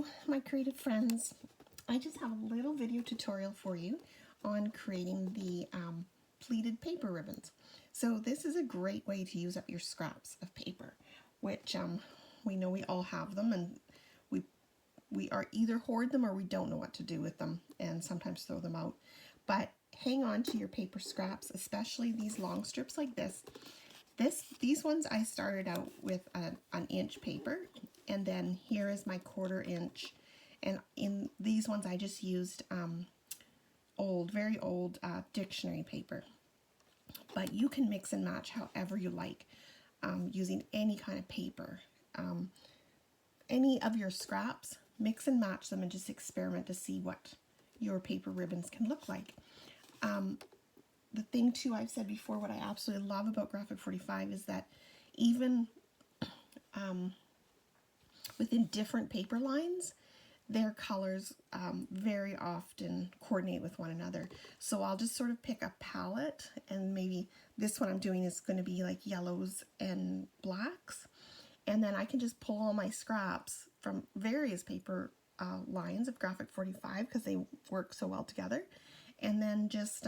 Hello, my creative friends. I just have a little video tutorial for you on creating the pleated paper ribbons. So this is a great way to use up your scraps of paper, which we know we all have them, and we are either hoard them or we don't know what to do with them and sometimes throw them out. But hang on to your paper scraps, especially these long strips like this. These ones I started out with an inch paper, and then here is my 1/4 inch, and in these ones I just used very old dictionary paper. But you can mix and match however you like, using any kind of paper. Any of your scraps, mix and match them and just experiment to see what your paper ribbons can look like. The thing too, I've said before, what I absolutely love about Graphic 45 is that even within different paper lines, their colors very often coordinate with one another. So I'll just sort of pick a palette, and maybe this one I'm doing is going to be like yellows and blacks. And then I can just pull all my scraps from various paper lines of Graphic 45 because they work so well together. And then just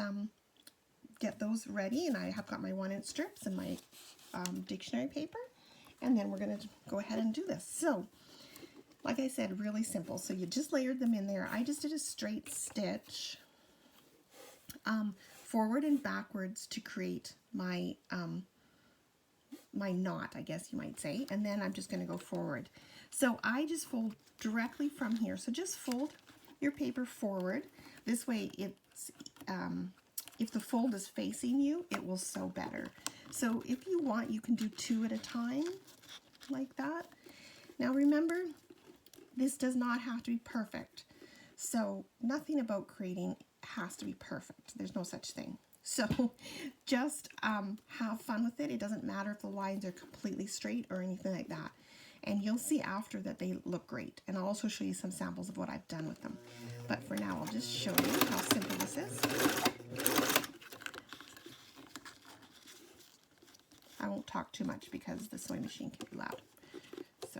get those ready, and I have got my 1-inch strips and my dictionary paper, and then we're going to go ahead and do this. So like I said, really simple. So you just layered them in there. I just did a straight stitch forward and backwards to create my my knot, I guess you might say, and then I'm just going to go forward. So I just fold directly from here. So just fold your paper forward. This way it's if the fold is facing you, it will sew better. So if you want, you can do 2 at a time, like that. Now remember, this does not have to be perfect. So nothing about creating has to be perfect. There's no such thing. So just have fun with it. It doesn't matter if the lines are completely straight or anything like that. And you'll see after that they look great. And I'll also show you some samples of what I've done with them. But for now, I'll just show you how simple this is. I won't talk too much because the sewing machine can be loud. So.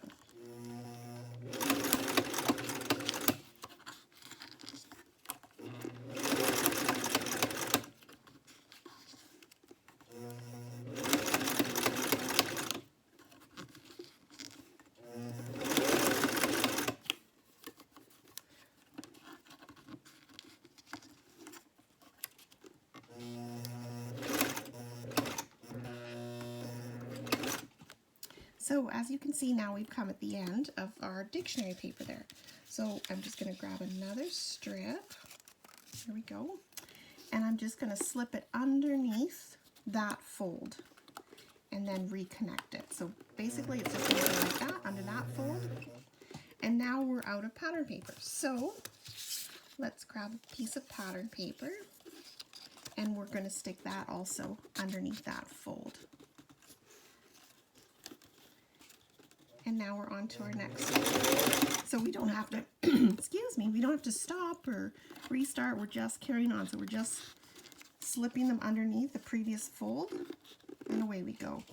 So as you can see, now we've come at the end of our dictionary paper there. So I'm just going to grab another strip. Here we go. And I'm just going to slip it underneath that fold and then reconnect it. So basically it's just going to be like that, under that fold. And now we're out of pattern paper. So let's grab a piece of pattern paper, and we're going to stick that also underneath that fold. And now we're on to our next step. So we don't have to, excuse me, we don't have to stop or restart. We're just carrying on. So we're just slipping them underneath the previous fold, and away we go.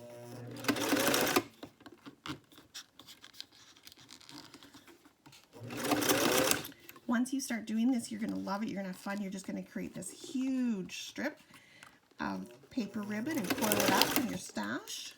Once you start doing this, you're going to love it. You're going to have fun. You're just going to create this huge strip of paper ribbon and coil it up in your stash.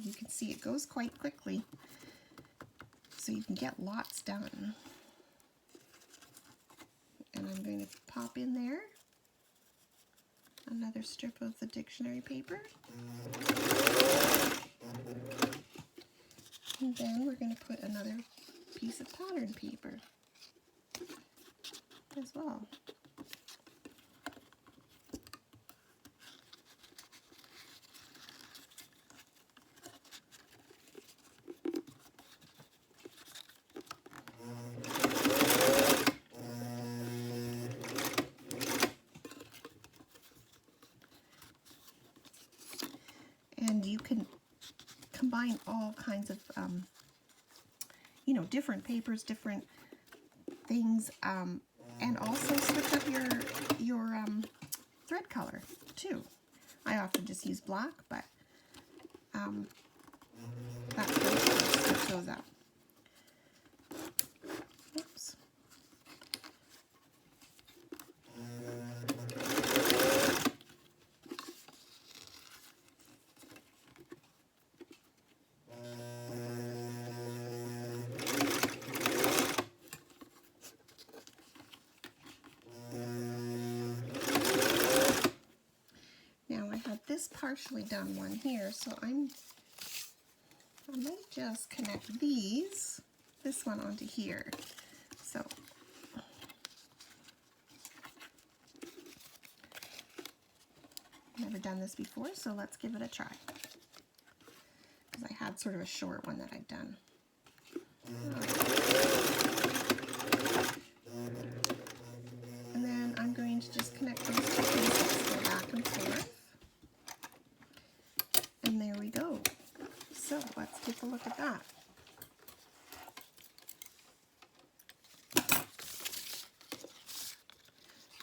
You can see it goes quite quickly, so you can get lots done. And I'm going to pop in there another strip of the dictionary paper. And then we're going to put another piece of pattern paper as well. And you can combine all kinds of you know, different papers, different things, and also switch up your thread color too. I often just use black, but that's good to switch those up. Oops. Now I have this partially done one here, so I might just connect this one onto here. So never done this before, so let's give it a try. Because I had sort of a short one that I'd done. And then I'm going to just connect those two pieces, go back and forth. And there we go. So let's take a look at that.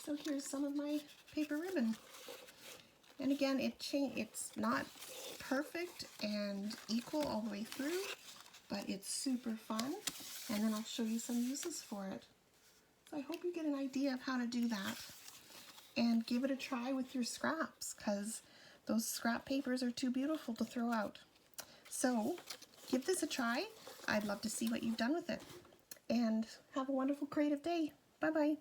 So here's some of my paper ribbon. And again, it's not perfect and equal all the way through, but it's super fun. And then I'll show you some uses for it. So I hope you get an idea of how to do that. And give it a try with your scraps, because those scrap papers are too beautiful to throw out. So give this a try. I'd love to see what you've done with it. And have a wonderful creative day. Bye-bye.